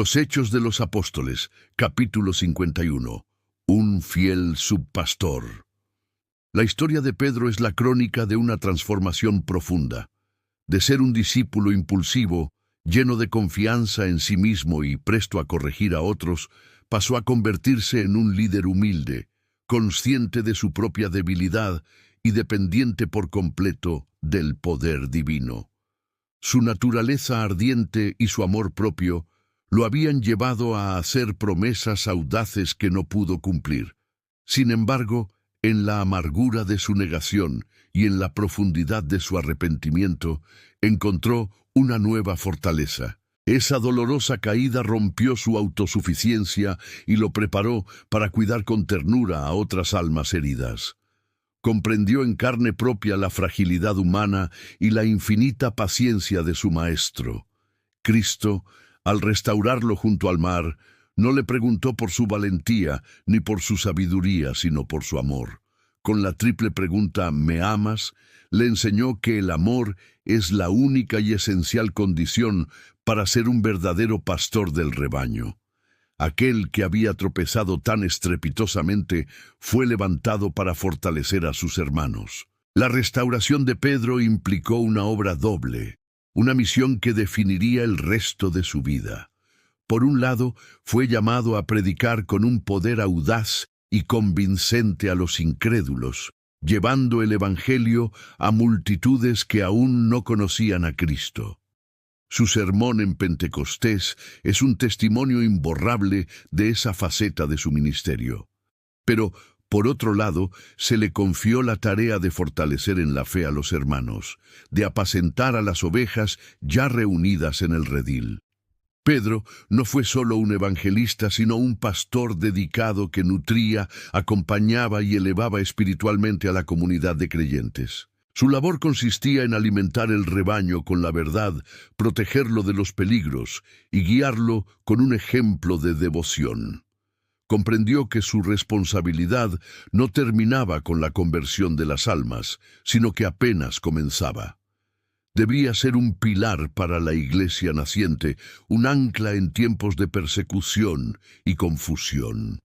Los Hechos de los Apóstoles, capítulo 51. Un fiel subpastor. La historia de Pedro es la crónica de una transformación profunda. De ser un discípulo impulsivo, lleno de confianza en sí mismo y presto a corregir a otros, pasó a convertirse en un líder humilde, consciente de su propia debilidad y dependiente por completo del poder divino. Su naturaleza ardiente y su amor propio lo habían llevado a hacer promesas audaces que no pudo cumplir. Sin embargo, en la amargura de su negación y en la profundidad de su arrepentimiento, encontró una nueva fortaleza. Esa dolorosa caída rompió su autosuficiencia y lo preparó para cuidar con ternura a otras almas heridas. Comprendió en carne propia la fragilidad humana y la infinita paciencia de su Maestro. Cristo, al restaurarlo junto al mar, no le preguntó por su valentía ni por su sabiduría, sino por su amor. Con la triple pregunta ¿me amas?, le enseñó que el amor es la única y esencial condición para ser un verdadero pastor del rebaño. Aquel que había tropezado tan estrepitosamente fue levantado para fortalecer a sus hermanos. La restauración de Pedro implicó una obra doble, una misión que definiría el resto de su vida. Por un lado, fue llamado a predicar con un poder audaz y convincente a los incrédulos, llevando el Evangelio a multitudes que aún no conocían a Cristo. Su sermón en Pentecostés es un testimonio imborrable de esa faceta de su ministerio. Pero, por otro lado, se le confió la tarea de fortalecer en la fe a los hermanos, de apacentar a las ovejas ya reunidas en el redil. Pedro no fue solo un evangelista, sino un pastor dedicado que nutría, acompañaba y elevaba espiritualmente a la comunidad de creyentes. Su labor consistía en alimentar el rebaño con la verdad, protegerlo de los peligros y guiarlo con un ejemplo de devoción. Comprendió que su responsabilidad no terminaba con la conversión de las almas, sino que apenas comenzaba. Debía ser un pilar para la iglesia naciente, un ancla en tiempos de persecución y confusión.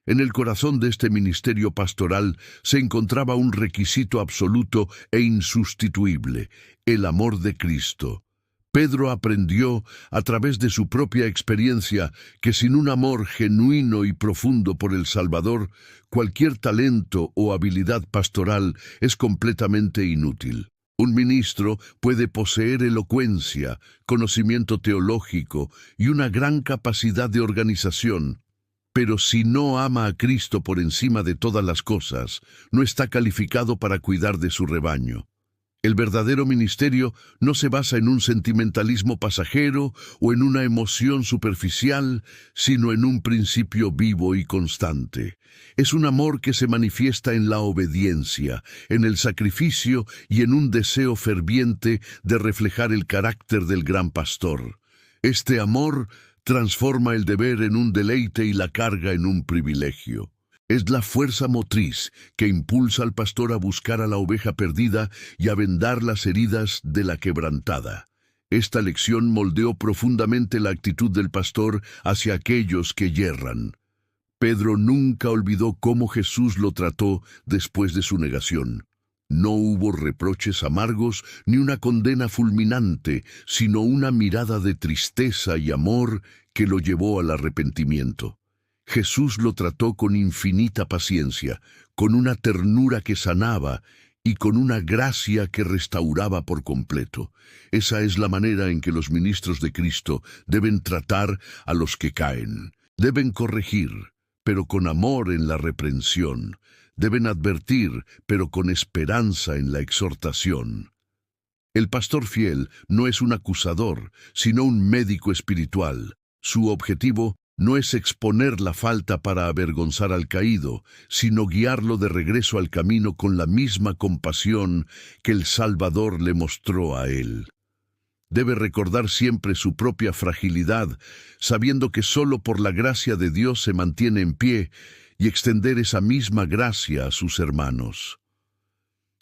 En el corazón de este ministerio pastoral se encontraba un requisito absoluto e insustituible: el amor de Cristo. Pedro aprendió, a través de su propia experiencia, que sin un amor genuino y profundo por el Salvador, cualquier talento o habilidad pastoral es completamente inútil. Un ministro puede poseer elocuencia, conocimiento teológico y una gran capacidad de organización, pero si no ama a Cristo por encima de todas las cosas, no está calificado para cuidar de su rebaño. El verdadero ministerio no se basa en un sentimentalismo pasajero o en una emoción superficial, sino en un principio vivo y constante. Es un amor que se manifiesta en la obediencia, en el sacrificio y en un deseo ferviente de reflejar el carácter del gran pastor. Este amor transforma el deber en un deleite y la carga en un privilegio. Es la fuerza motriz que impulsa al pastor a buscar a la oveja perdida y a vendar las heridas de la quebrantada. Esta lección moldeó profundamente la actitud del pastor hacia aquellos que yerran. Pedro nunca olvidó cómo Jesús lo trató después de su negación. No hubo reproches amargos ni una condena fulminante, sino una mirada de tristeza y amor que lo llevó al arrepentimiento. Jesús lo trató con infinita paciencia, con una ternura que sanaba y con una gracia que restauraba por completo. Esa es la manera en que los ministros de Cristo deben tratar a los que caen. Deben corregir, pero con amor en la reprensión. Deben advertir, pero con esperanza en la exhortación. El pastor fiel no es un acusador, sino un médico espiritual. Su objetivo no es exponer la falta para avergonzar al caído, sino guiarlo de regreso al camino con la misma compasión que el Salvador le mostró a él. Debe recordar siempre su propia fragilidad, sabiendo que solo por la gracia de Dios se mantiene en pie, y extender esa misma gracia a sus hermanos.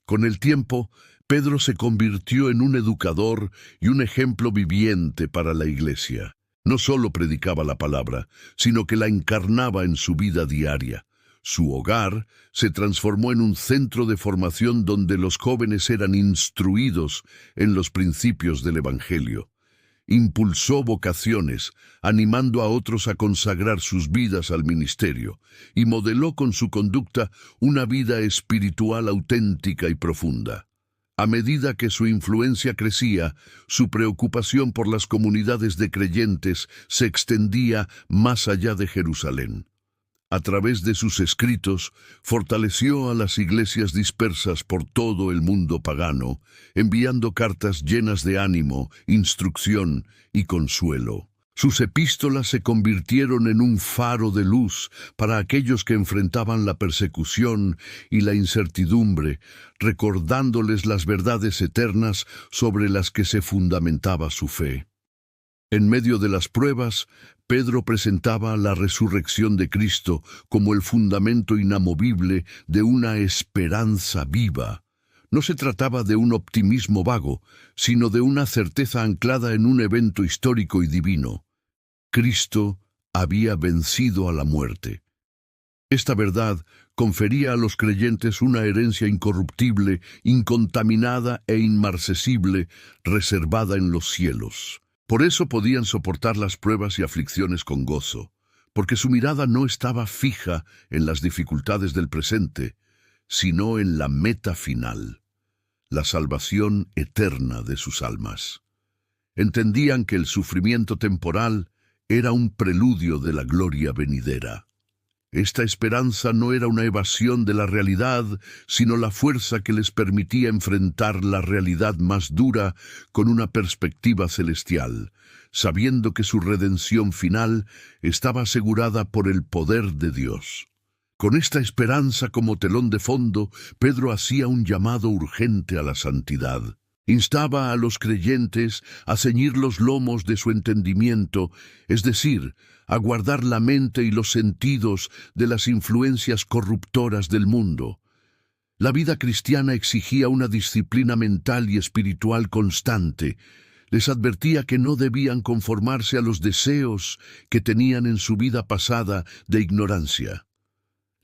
Con el tiempo, Pedro se convirtió en un educador y un ejemplo viviente para la iglesia. No solo predicaba la palabra, sino que la encarnaba en su vida diaria. Su hogar se transformó en un centro de formación donde los jóvenes eran instruidos en los principios del Evangelio. Impulsó vocaciones, animando a otros a consagrar sus vidas al ministerio, y modeló con su conducta una vida espiritual auténtica y profunda. A medida que su influencia crecía, su preocupación por las comunidades de creyentes se extendía más allá de Jerusalén. A través de sus escritos, fortaleció a las iglesias dispersas por todo el mundo pagano, enviando cartas llenas de ánimo, instrucción y consuelo. Sus epístolas se convirtieron en un faro de luz para aquellos que enfrentaban la persecución y la incertidumbre, recordándoles las verdades eternas sobre las que se fundamentaba su fe. En medio de las pruebas, Pedro presentaba la resurrección de Cristo como el fundamento inamovible de una esperanza viva. No se trataba de un optimismo vago, sino de una certeza anclada en un evento histórico y divino. Cristo había vencido a la muerte. Esta verdad confería a los creyentes una herencia incorruptible, incontaminada e inmarcesible, reservada en los cielos. Por eso podían soportar las pruebas y aflicciones con gozo, porque su mirada no estaba fija en las dificultades del presente, sino en la meta final, la salvación eterna de sus almas. Entendían que el sufrimiento temporal era un preludio de la gloria venidera. Esta esperanza no era una evasión de la realidad, sino la fuerza que les permitía enfrentar la realidad más dura con una perspectiva celestial, sabiendo que su redención final estaba asegurada por el poder de Dios. Con esta esperanza como telón de fondo, Pedro hacía un llamado urgente a la santidad. Instaba a los creyentes a ceñir los lomos de su entendimiento, es decir, a guardar la mente y los sentidos de las influencias corruptoras del mundo. La vida cristiana exigía una disciplina mental y espiritual constante. Les advertía que no debían conformarse a los deseos que tenían en su vida pasada de ignorancia.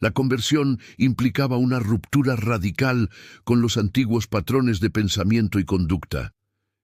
La conversión implicaba una ruptura radical con los antiguos patrones de pensamiento y conducta.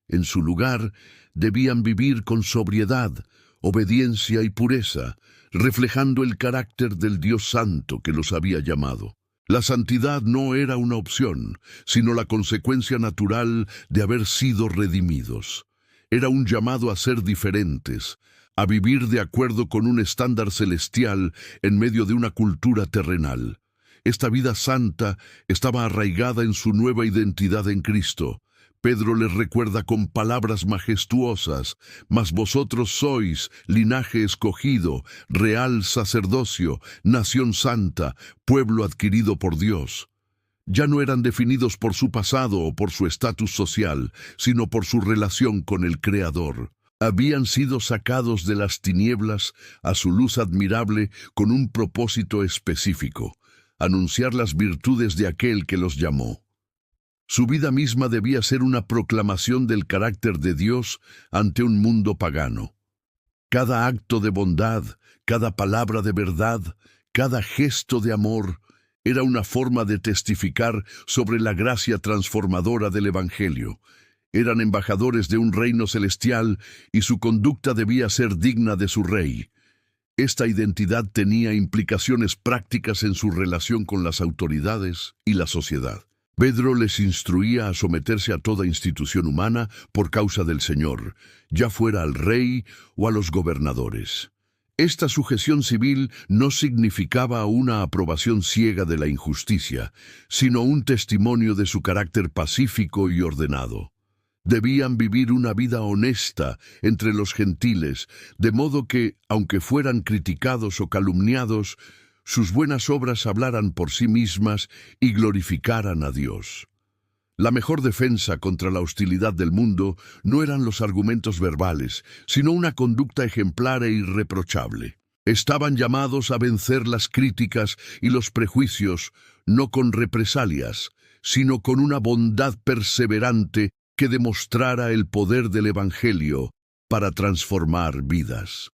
En su lugar, debían vivir con sobriedad, obediencia y pureza, reflejando el carácter del Dios Santo que los había llamado. La santidad no era una opción, sino la consecuencia natural de haber sido redimidos. Era un llamado a ser diferentes, a vivir de acuerdo con un estándar celestial en medio de una cultura terrenal. Esta vida santa estaba arraigada en su nueva identidad en Cristo. Pedro les recuerda con palabras majestuosas: «Mas vosotros sois linaje escogido, real sacerdocio, nación santa, pueblo adquirido por Dios». Ya no eran definidos por su pasado o por su estatus social, sino por su relación con el Creador. Habían sido sacados de las tinieblas a su luz admirable con un propósito específico: anunciar las virtudes de aquel que los llamó. Su vida misma debía ser una proclamación del carácter de Dios ante un mundo pagano. Cada acto de bondad, cada palabra de verdad, cada gesto de amor era una forma de testificar sobre la gracia transformadora del Evangelio. Eran embajadores de un reino celestial y su conducta debía ser digna de su rey. Esta identidad tenía implicaciones prácticas en su relación con las autoridades y la sociedad. Pedro les instruía a someterse a toda institución humana por causa del Señor, ya fuera al rey o a los gobernadores. Esta sujeción civil no significaba una aprobación ciega de la injusticia, sino un testimonio de su carácter pacífico y ordenado. Debían vivir una vida honesta entre los gentiles, de modo que, aunque fueran criticados o calumniados, sus buenas obras hablaran por sí mismas y glorificaran a Dios. La mejor defensa contra la hostilidad del mundo no eran los argumentos verbales, sino una conducta ejemplar e irreprochable. Estaban llamados a vencer las críticas y los prejuicios, no con represalias, sino con una bondad perseverante que demostrara el poder del Evangelio para transformar vidas.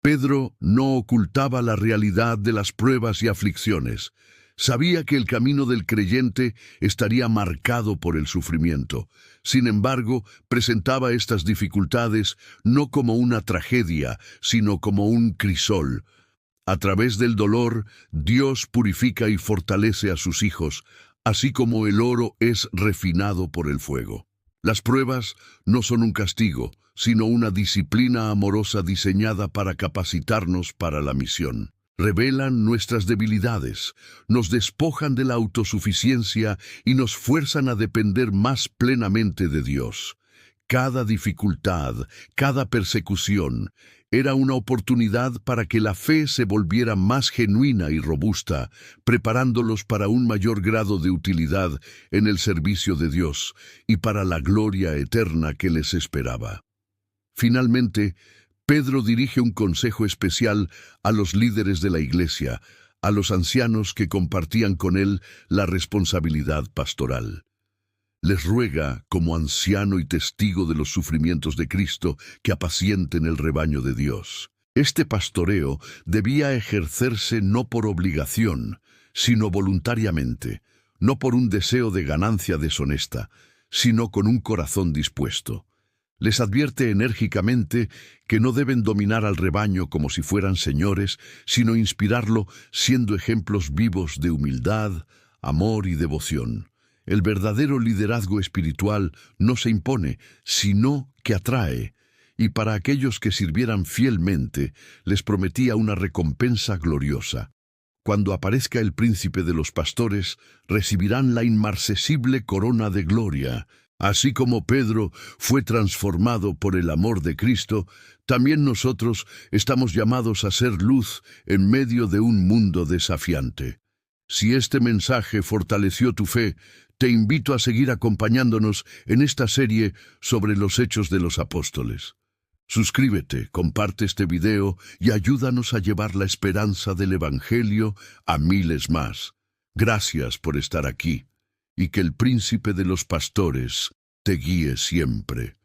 Pedro no ocultaba la realidad de las pruebas y aflicciones. Sabía que el camino del creyente estaría marcado por el sufrimiento. Sin embargo, presentaba estas dificultades no como una tragedia, sino como un crisol. A través del dolor, Dios purifica y fortalece a sus hijos, así como el oro es refinado por el fuego. Las pruebas no son un castigo, sino una disciplina amorosa diseñada para capacitarnos para la misión. Revelan nuestras debilidades, nos despojan de la autosuficiencia y nos fuerzan a depender más plenamente de Dios. Cada dificultad, cada persecución, era una oportunidad para que la fe se volviera más genuina y robusta, preparándolos para un mayor grado de utilidad en el servicio de Dios y para la gloria eterna que les esperaba. Finalmente, Pedro dirige un consejo especial a los líderes de la iglesia, a los ancianos que compartían con él la responsabilidad pastoral. Les ruega, como anciano y testigo de los sufrimientos de Cristo, que apacienten el rebaño de Dios. Este pastoreo debía ejercerse no por obligación, sino voluntariamente, no por un deseo de ganancia deshonesta, sino con un corazón dispuesto. Les advierte enérgicamente que no deben dominar al rebaño como si fueran señores, sino inspirarlo siendo ejemplos vivos de humildad, amor y devoción. El verdadero liderazgo espiritual no se impone, sino que atrae, y para aquellos que sirvieran fielmente, les prometía una recompensa gloriosa. Cuando aparezca el príncipe de los pastores, recibirán la inmarcesible corona de gloria. Así como Pedro fue transformado por el amor de Cristo, también nosotros estamos llamados a ser luz en medio de un mundo desafiante. Si este mensaje fortaleció tu fe, te invito a seguir acompañándonos en esta serie sobre los Hechos de los Apóstoles. Suscríbete, comparte este video y ayúdanos a llevar la esperanza del Evangelio a miles más. Gracias por estar aquí, y que el Príncipe de los Pastores te guíe siempre.